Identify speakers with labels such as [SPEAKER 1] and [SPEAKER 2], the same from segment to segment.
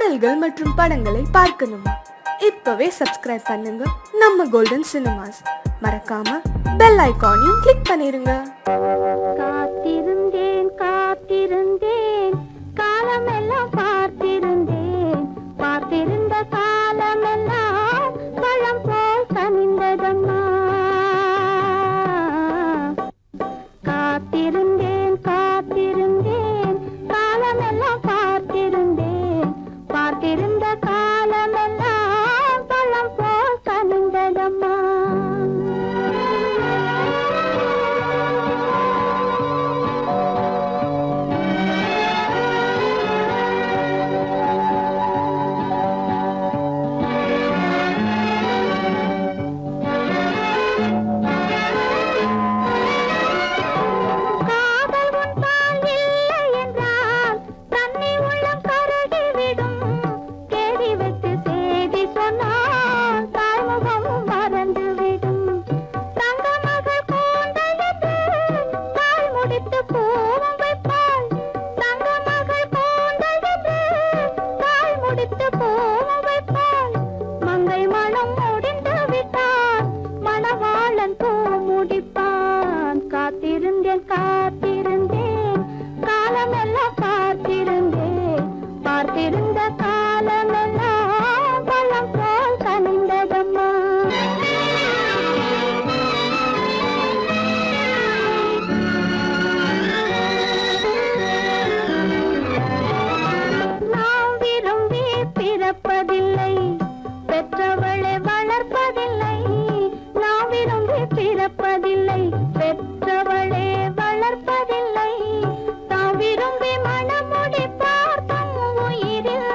[SPEAKER 1] பாடல்கள் மற்றும் படங்களை பார்க்கணுமா? இப்பவே சப்ஸ்கிரைப் பண்ணுங்க நம்ம கோல்டன் சினிமாஸ். மறக்காம பெல் ஐகானையும் கிளிக் பண்ணிருங்க.
[SPEAKER 2] காத்திருந்தேன் காத்திருந்தேன் காலமெல்லாம் பார்த்திருந்தேன், பார்த்திருந்த காலமெல்லாம் பழம் போல் கனிந்ததம்மா. காத்திருந்தேன் காத்திருந்தேன் காலமெல்லாம் பார்த்திருந்தேன், பார்த்திருந்த காலமெல்லாம் பழம் போல் கனிந்ததம்மா. காத்திருந்தேன் காத்திருந்தேன் காலமெல்லாம் பார்த்திருந்தேன், பார்த்திருந்த காலமெல்லாம் பழம் போல் கனிந்ததம்மா. நாம் விரும்பி பிறப்பதில்லை, பெற்றவளை வளர்ப்பதில்லை. நாம் விரும்பி பிறப்பதில்லை, பெற்றவளே வளர்ப்பதில்லை. தாம் விரும்பி மனமுடி பார்த்தும் உயிரில்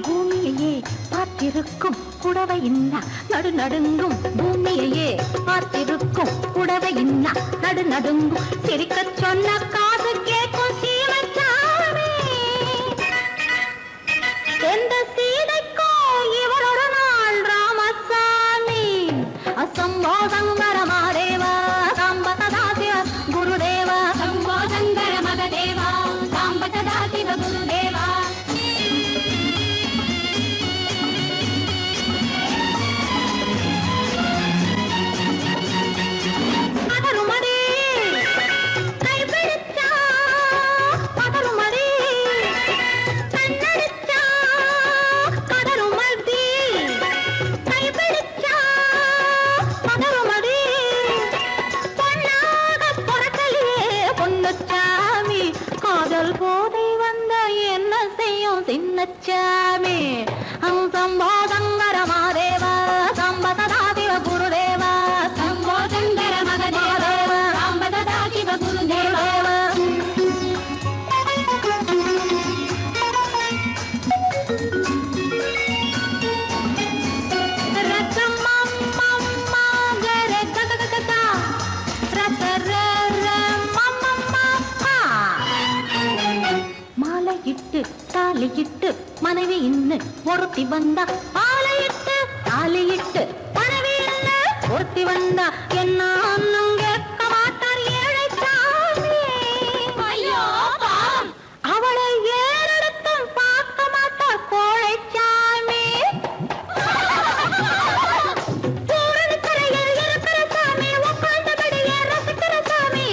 [SPEAKER 2] பூமியையே பார்த்திருக்கும் புடவை இன்னா நடு நடுங்கும். பூமியையே பார்த்திருக்கும் புடவை இன்னா நடு நடுங்கும். சிரிக்க சொன்ன காது கேட்கும் சீமச்சாமி. எந்த சீதைக்கோ இவளோட நாள் ராமசாமி. அசம்போ சங்கர மகதேவா சாம்பதா சிவ குருதேவா. சம்போ சங்கர மகதேவா சாம்பதா சிவ குருதேவா. போதை வந்த என்ன செய்யும் சின்னச்சாமி. சம்போ சங்கர மகதேவா சாம்பதா சிவ குருதேவா. சம்போ சங்கர மகதேவா சாம்பதா சிவ குருதேவா. மாலையிட்டு தாலியிட்டு மனைவி இன்னு ஒருத்தி வந்தா. மாலையிட்டு தாலியிட்டு மனைவி இன்னு ஒருத்தி வந்தா. என்ன அண்ணன் கேட்க மாட்டார் ஏழை சாமி. ஐயோ அவளை ஏறெடுத்தும் பார்க்க மாட்டார் கோழை சாமி. இருக்கிற சாமி உட்கார்ந்தபடியே ரசிக்கிற சாமி.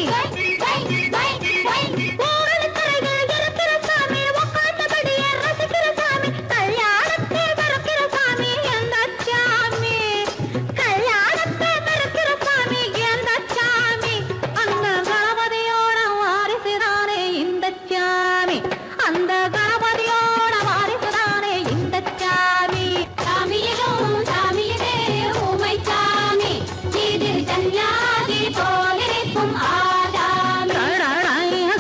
[SPEAKER 2] அந்த கணபதியோட வாரிசுதானே இந்த சாமி. சாமியிலும் சாமியிலே ஊமை சாமி. சீதிரி சன்னியாசி போலிருக்கும் ஆசாமி.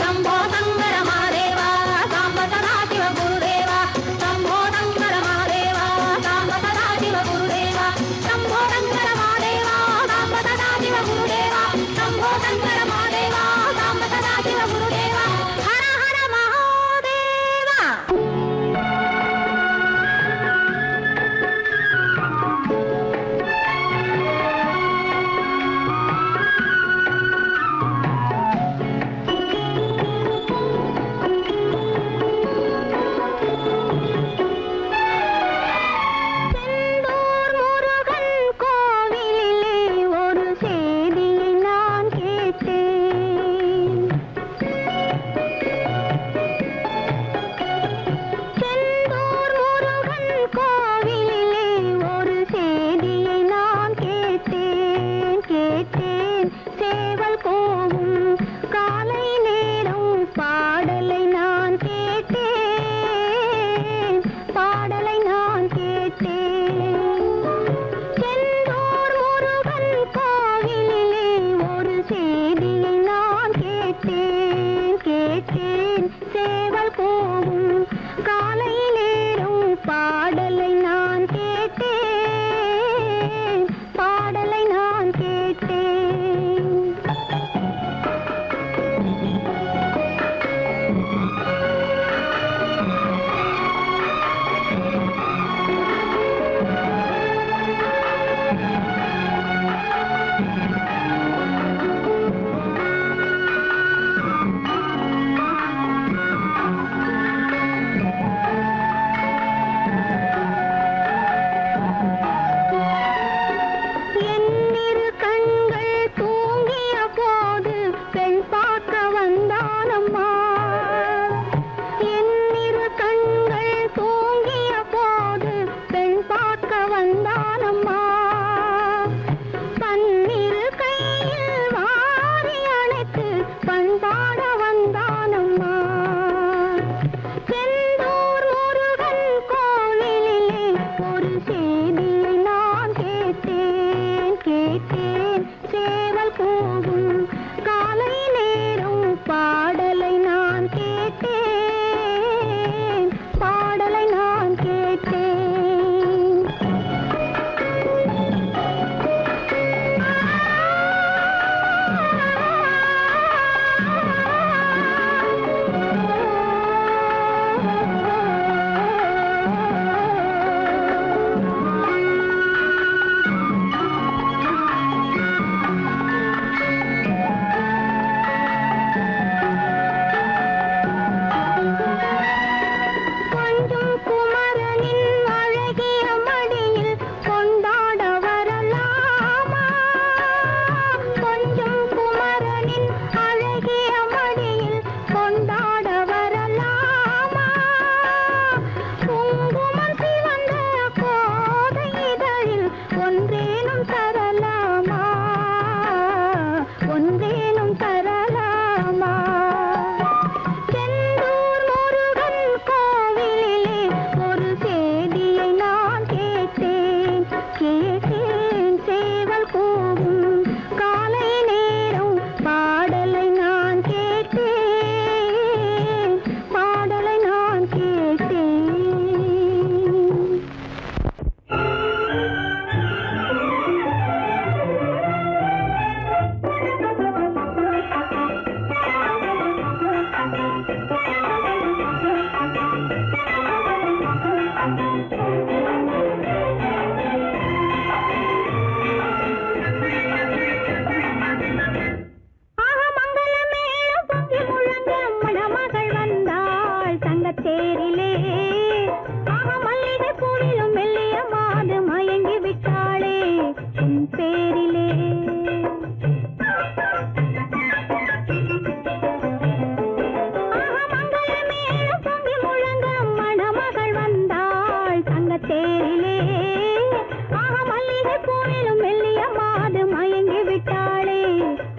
[SPEAKER 2] சம்போ சங்கர மகதேவா சாம்பதா சிவ குருதேவா. சம்போ சங்கர மகதேவா சாம்பதா சிவ குருதேவா. சம்போ சங்கர மகதேவா சாம்பதா சிவ குருதேவா. சம்போ சங்கர மகதேவா சாம்பதா சிவ குருதேவா. ஹர ஹர மகாதேவா. செந்தூர் முருகன் கோவிலிலே ஒரு செய்தியை நான் கேட்டேன். செந்தூர் முருகன் கோவிலிலே ஒரு செய்தியை நான் கேட்டேன். கேட்டேன் சேவல் போகும் காலை நேரம் பாடலை நான் கேட்டேன். பாடலை நான் கேட்டேன். செந்தூர் முருகன் கோவிலிலே ஒரு செய்தியை நான் கேட்டேன். கேட்டேன் சேவல் போகும் காலை நேரம் பாடலை நான் கேட்டேன். பாடலை நான் கேட்டேன். என்னிரு கண்கள் தூங்கிய போது பெண் பார்க்க வந்தானம்மா. என்னிரு கண்கள் தூங்கிய போது பெண் பார்க்க வந்தானம்மா. பன்னிரு கையில் வாரி அணைத்து பண்பாட வந்தானம்மா. செந்தூர் முருகன் கோவிலிலே ஒரு செய்தியை நான் கேட்டேன். கேட்டேன் சேவல் போகும் காலை நேரம் பாடலை நான் கேட்டேன். தேரிலே மல்லிகை பூவிலும் மெல்லிய மாது மயங்கி விட்டாளே உன் பேரிலே. மங்களமேளம் பொங்கி முழங்க மணமகள் வந்தாள் தங்கத்தேரிலே மல்லிகை பூவிலும் மெல்லிய மாது மயங்கி விட்டாளே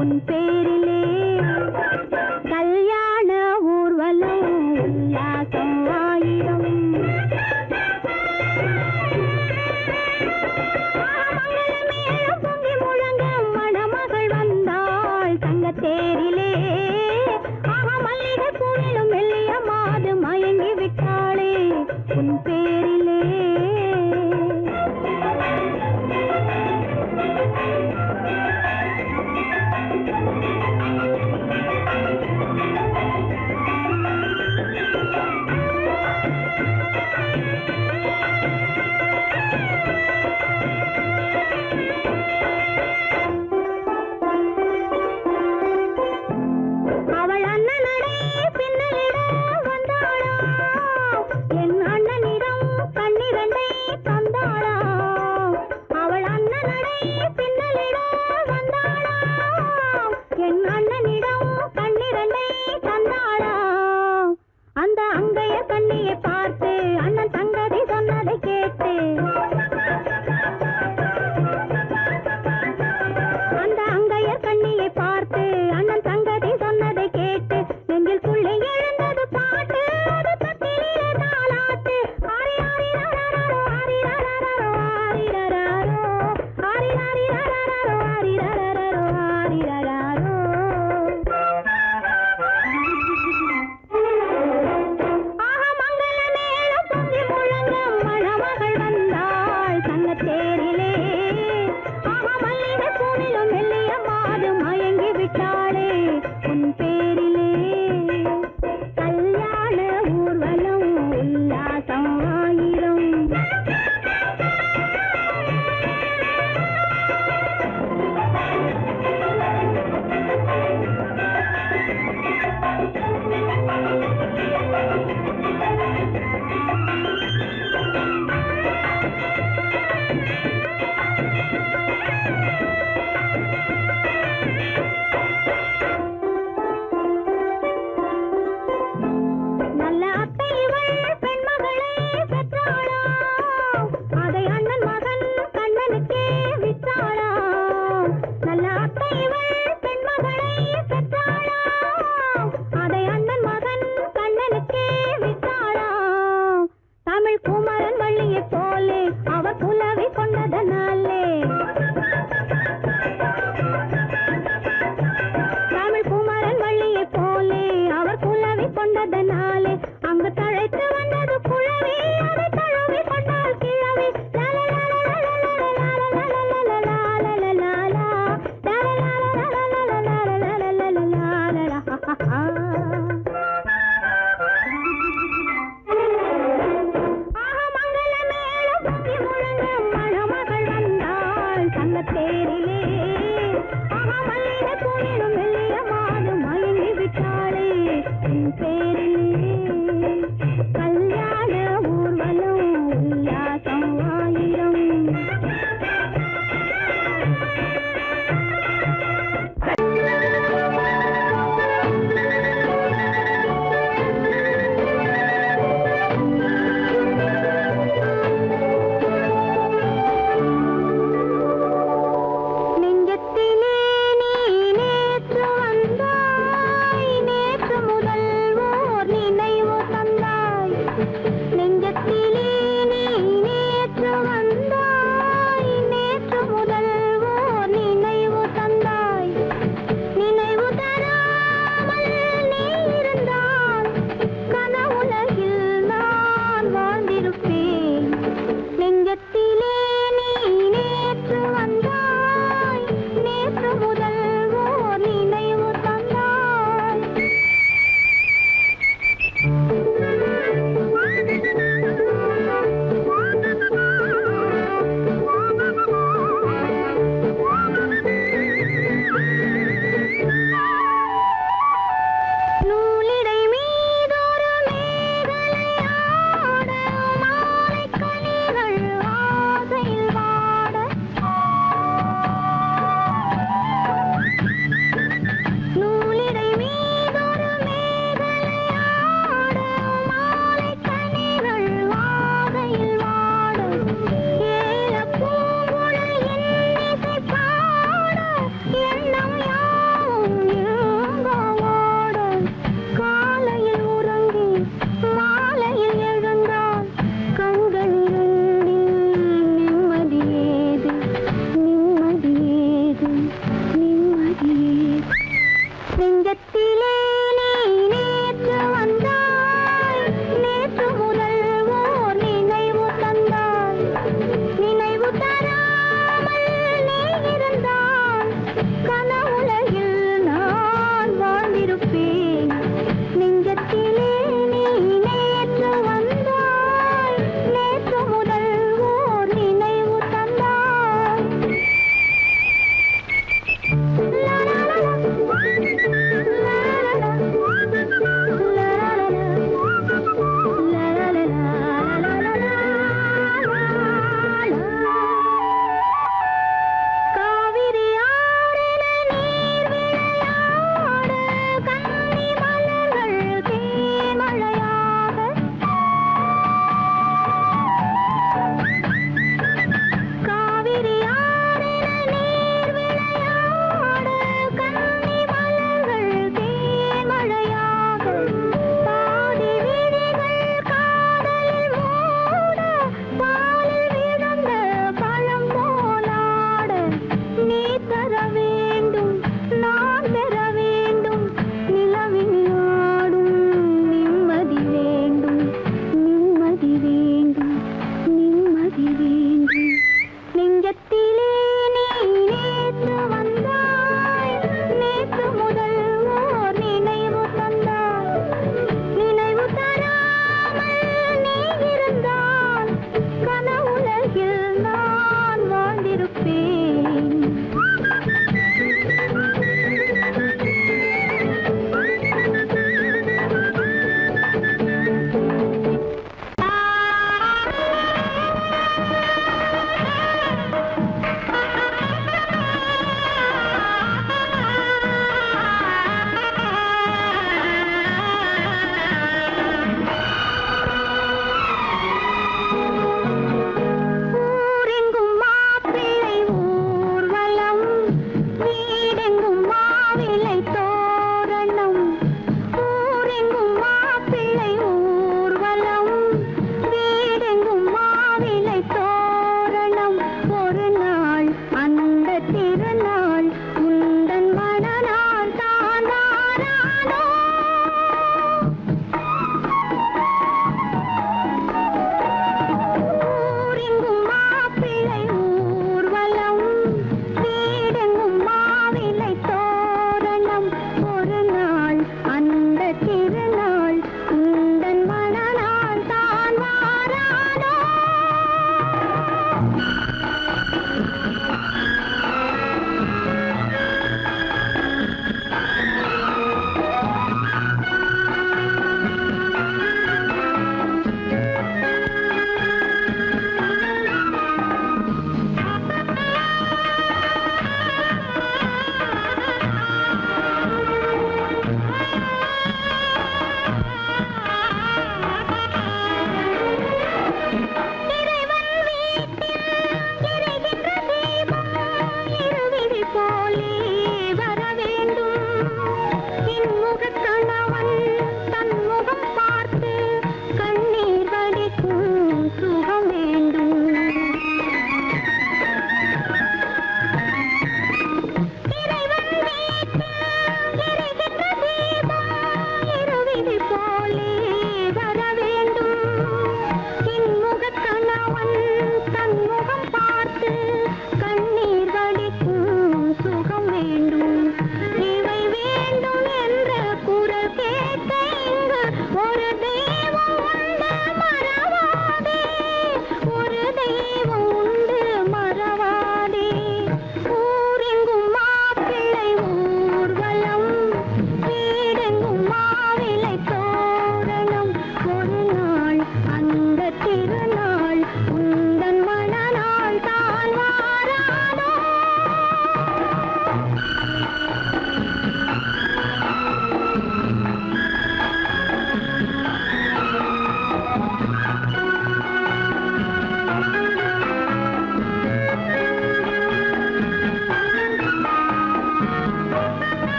[SPEAKER 2] உன் பேரிலே. கல்யாண ஊர்வலம் உல்லாசம் ஆயிரம் மங்களமேளம் பொங்கி முழங்க மணமகள் வந்தாள் தங்கத்தேரிலே மல்லிகை பூவிலும் மெல்லிய மாது மயங்கி விட்டாளே உன் பேரிலே. அவள் அண்ணனடை பின்னலிட வந்தாளா என் அண்ணனிடம் கண்ணிரண்டை தந்தாளா. அவள் அண்ணனடை பின்னலிட வந்தாளா என் அண்ணனிடம் கண்ணிரண்டை தந்தாளா. அந்த அங்கைய கண்ணியை பார்த்து அண்ணன் தங்கதி சொன்னதை கேட்டு அந்த அங்கையர் கண்ணியை பார்த்து அண்ணன் தங்கதி சொன்னதை கேட்டு நெஞ்சில் புள்ளை எழுந்தது பாட்டு அது தட்டிலே தாலாட்டு. ஆரி ஆரி ரரரரோ ஆரி ரரரரோ ஆரி ரரரோ ஆரி ஆரி ரரரரோ ஆரி ரரரரோ ஆரி ரரரோ. மங்களமேளம் பொங்கி முழங்க மணமகள் வந்தாள் தங்கத்தேரிலே மல்லிகை பூவிலும் மெல்லிய மாது மயங்கி விட்டாளே உன் பேரிலே. கல்யாண ஊர்வலம் உல்லாசம் ஆயிரம் நல்ல அத்தை இவள் பெண்மகளை பெற்றாளா அதை அண்ணன் மகன் கண்ணனுக்கே விற்றாளா. நல்ல அத்தை இவள் பெண்மகளை பெற்றாளா அதை அண்ணன் மகன் கண்ணனுக்கே விற்றாளா. தமிழ் குமரன் வள்ளியை போலே அவர் புலவி கொண்டதனாலே தமிழ் குமரன் வள்ளியை போலே அவர் புலவி கொண்டதனாலே அங்கு தழைத்து வந்தது குழவி அதை தழுவி கொண்டால் கிழவி. மங்களமேளம் பொங்கி முழங்க மணமகள் வந்தாள் தங்கத்தேரிலே மல்லிகை பூவிலும் மெல்லிய மாது மயங்கி விட்டாளே உன் பேரிலே. கல்யாண ஊர்வலம் உல்லாசம் ஆயிரம் நெஞ்சத்திலே நீ நேற்று வந்தாய் நேற்று முதல் ஓர் நினைவு தந்தாய். நெஞ்சத்திலே நீ நேற்று வந்தாய் நேற்று முதல் ஓர் நினைவு தந்தாய். நினைவு தராமல் நீ இருந்தால் கனவுலகில் நான் வாழ்ந்திருப்பேன். நெஞ்சத்திலே நீ நேற்று வந்தாய் நேற்று முதல் ஓர் நினைவு தந்தாய்.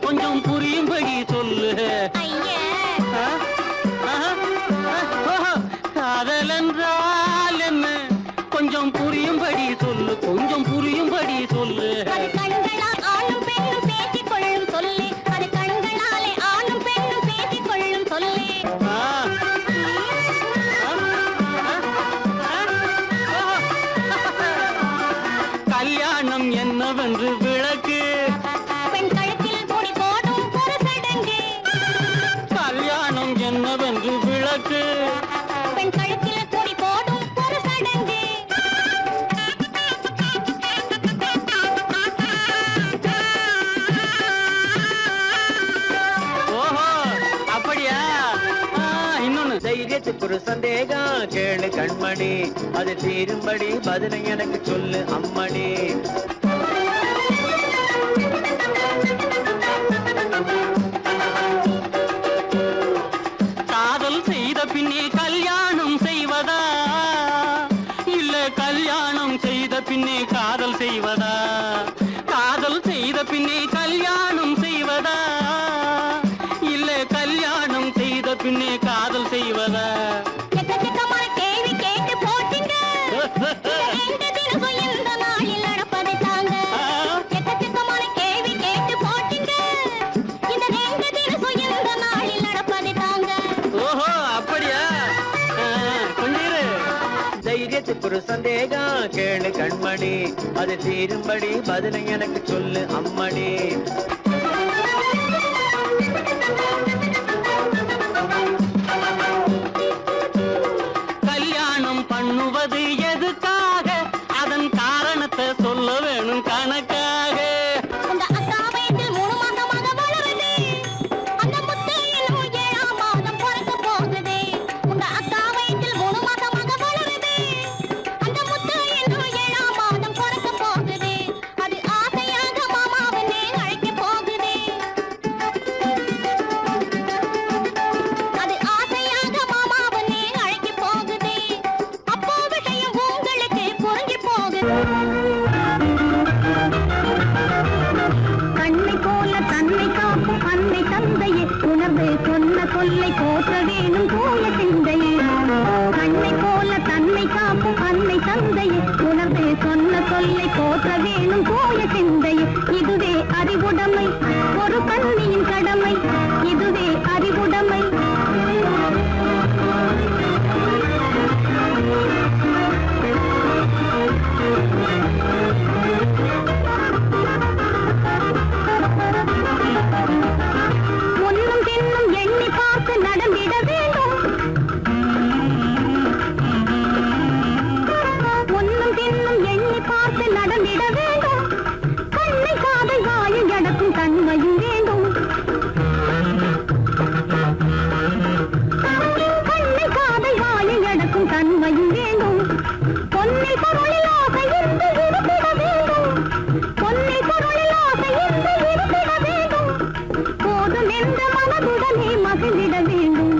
[SPEAKER 3] கொஞ்சம் புரியும்படி சொல்லு. காதல் என்றால் என்ன கொஞ்சம் புரியும்படி சொல்லு, கொஞ்சம் புரியும்படி சொல்லு.
[SPEAKER 2] ஆணும் பெண்ணும் பேசிக் கொள்ளும் சொல்லி, அது கண்களாலே ஆணும் பெண்ணும் பேசிக் கொள்ளும் சொல்லி.
[SPEAKER 3] கல்யாணம் என்னவென்று விளக்கு.
[SPEAKER 2] பெண் கழுத்தில் கொடி போடும் ஒரு சடங்கு.
[SPEAKER 3] கல்யாணம் என்னவென்று விளக்கு.
[SPEAKER 2] பெண் கழுத்தில் கொடி போடும் ஒரு சடங்கு.
[SPEAKER 3] ஓஹோ, அப்படியா? இன்னொன்னு, தைரியத்துக்கு ஒரு சந்தேகம் கேளு கண்மணி, அது தீரும்படி பதிலை எனக்கு சொல்லு அம்மணி. காதல் செய்த பின்னே கல்யாணம் செய்வதா, இல்ல கல்யாணம் செய்த பின்னே காதல் செய்வதா? காதல் செய்த பின்னே கல்யாணம் செய்வதா, இல்ல கல்யாணம் செய்த பின்னே காதல் செய்வதா?
[SPEAKER 2] எக்கச்சக்கமான கேள்வி கேட்டு போட்டீங்க. எந்த தினமும் இந்த நாளில் நடப்பதை தாங்க. எக்கச்சக்கமான கேள்வி கேட்டு போட்டீங்க. இந்த எந்த தினமும் இந்த நாளில் நடப்பதை தாங்க.
[SPEAKER 3] ஓஹோ, அப்படியா? கொஞ்சம் இரு. தைரியத்துக்கு ஒரு சந்தேகம் கேளு கண்மணி, அது தீரும்படி பதிலை எனக்கு சொல்லு அம்மணி. கல்யாணம் பண்ணுவது எதுக்காக, அதன் காரணத்தை சொல்ல வேணும் கணக்காக.
[SPEAKER 2] உங்க அக்கா வயிற்றில் 3 மாதமாக வளருது. அந்த முத்து இன்னும் 7ஆம் மாதம் பிறக்க போகுது. உங்க அக்கா வயிற்றில் 3 மாதமாக வளருது. அந்த முத்து இன்னும் 7ஆம் மாதம் பிறக்க போகுது. அது ஆசையாக மாமாவனே அழைக்க போகுது. அது ஆசையாக மாமாவனே அழைக்க போகுது. அப்போ விஷயம் உங்களுக்கு புரிஞ்சு போகுது. கண்ணை போல தன்னை காக்கும் அன்னை தந்தையே, உணர்வு சொன்ன சொல்லை போற்ற வேணும் போல சிந்தையே. கண்ணை போல தன்னை காக்கும் அன்னை தந்தையே, உணர்வு சொன்ன சொல்லை போற்ற வேணும் போல சிந்தையே. இதுவே அறிவுடைமை, ஒரு கண்ணியின் கடமை. இதுவே அறிவுடைமை. முன்னும் பின்னும் எண்ணி பார்த்து நடந்திட வேண்டும். முன்னும் பின்னும் எண்ணி பார்த்து நடந்திட வேண்டும். கண்ணை காதை வாயில் அடக்கும் தன்மையும் வேண்டும். கண்ணை காதை வாயில் அடக்கும் தன்மையும் வேண்டும். பொன்னில் பொருளில் ஆசை இருந்து இருந்திட வேண்டும். பொன்னில் பொருளில் ஆசை இருந்து இருந்திட வேண்டும். போதும் என்ற மனதுடனே மகிழ்ந்திட வேண்டும்.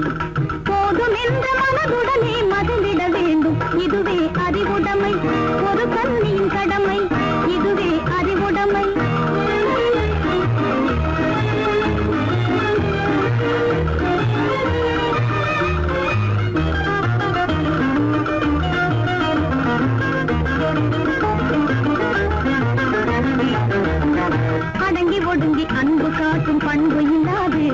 [SPEAKER 2] போதும் என்ற மனதுடனே மகிழ்ந்திட வேண்டும். இதுவே அறிவுடைமை, ஒரு கண்ணியின் கடமை. இதுவே அறிவுடைமை. அடங்கி ஒடுங்கி அன்பு காட்டும் பண்பு இல்லாது,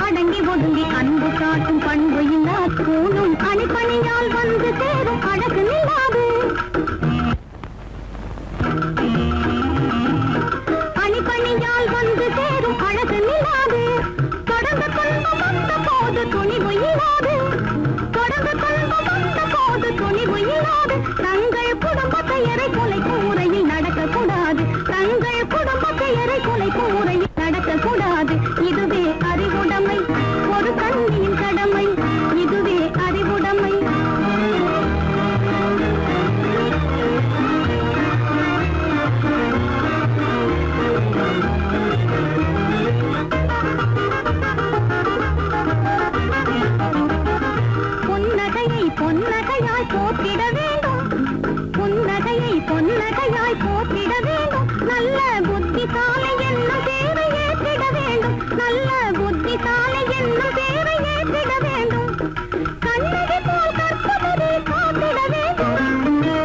[SPEAKER 2] அடங்கி ஒடுங்கி அன்பு காட்டும் பண்பு இல்லாது, கூணும் அணிப்பணியால் வந்து சேரும் அழகு இல்லாது. அணிப்பணியால் வந்து சேரும் அழகு இல்லாது. தொடர்ந்து துன்பம் வந்த போது போது துணிவு இல்லாது தொடர்ந்து துன்பம் வந்த போது துணிவு இல்லாது தங்கள் குடும்பத்தை எரை கொலை கூரையில் நடக்கக்கூடாது தங்கள் குடும்பத்தை எரை கொலை கூரையில் நடக்கக்கூடாது இதுவே அறிவுடைமை ஒரு கண்ணியின் கடமை இதுவே அறிவுடைமை புன்னகையை பொன்னகையாய் போற்றிட வேண்டும் புன்னகையை பொன்னகையாய் போற்றிட வேண்டும் நல்ல புத்திசாலை என்னும் பேரை ஏற்றிட வேண்டும் நல்ல புத்திசாலை என்னும் பேரை ஏற்றிட வேண்டும் கண்ணகி போல் கற்பவரே காத்திட வேண்டும்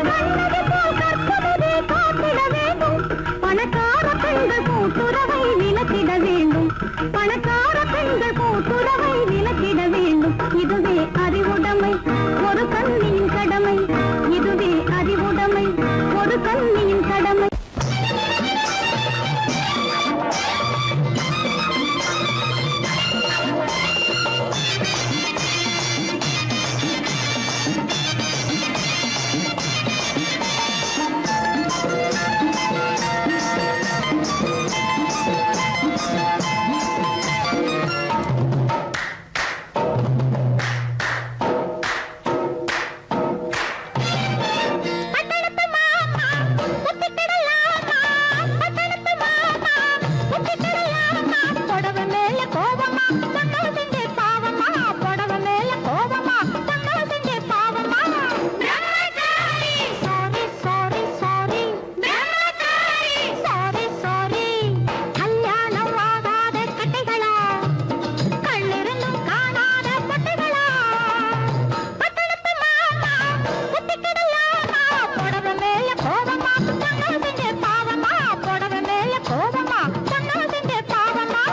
[SPEAKER 2] கண்ணகி போல் கற்பவரே காத்திட வேண்டும் பணக்கார பெண்கள் கூட்டுறவை விலக்கிட வேண்டும் பணக்கார பெண்கள் கூட்டுறவை விலக்கிட வேண்டும் இதுவே அறிவுடைமை ஒரு கண்ணியின் கடமை இதுவே அறிவுடைமை ஒரு கண்ணியின் கடமை புடவை மேல கோபமா தங்களை செஞ்சே பாவமா புடவை மேல கோபமா தங்களை செஞ்சே பாவமா sorry sorry sorry sorry sorry கல்யாணம் ஆகாத கட்டைகளா கண்ணிருந்தும் காணாத பட்டைகளா பட்டணத்து மாமா குத்திக்கிடலாமா புடவை மேல கோபமா தங்களை செஞ்சே பாவமா புடவை மேல கோபமா தங்களை செஞ்சே பாவமா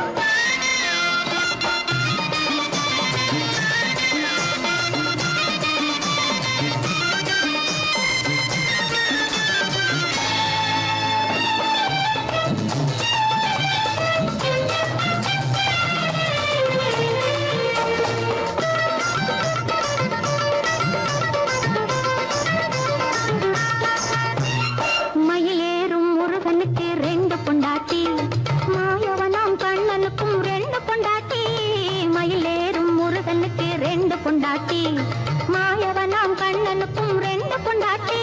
[SPEAKER 2] மயிலேறும் முருகனுக்கு ரெண்டு பொண்டாட்டி மாயவனாம் கண்ணனுக்கும் ரெண்டு பொண்டாட்டி மயிலேறும் முருகனுக்கு ரெண்டு பொண்டாட்டி மாயவனாம் கண்ணனுக்கும் ரெண்டு பொண்டாட்டி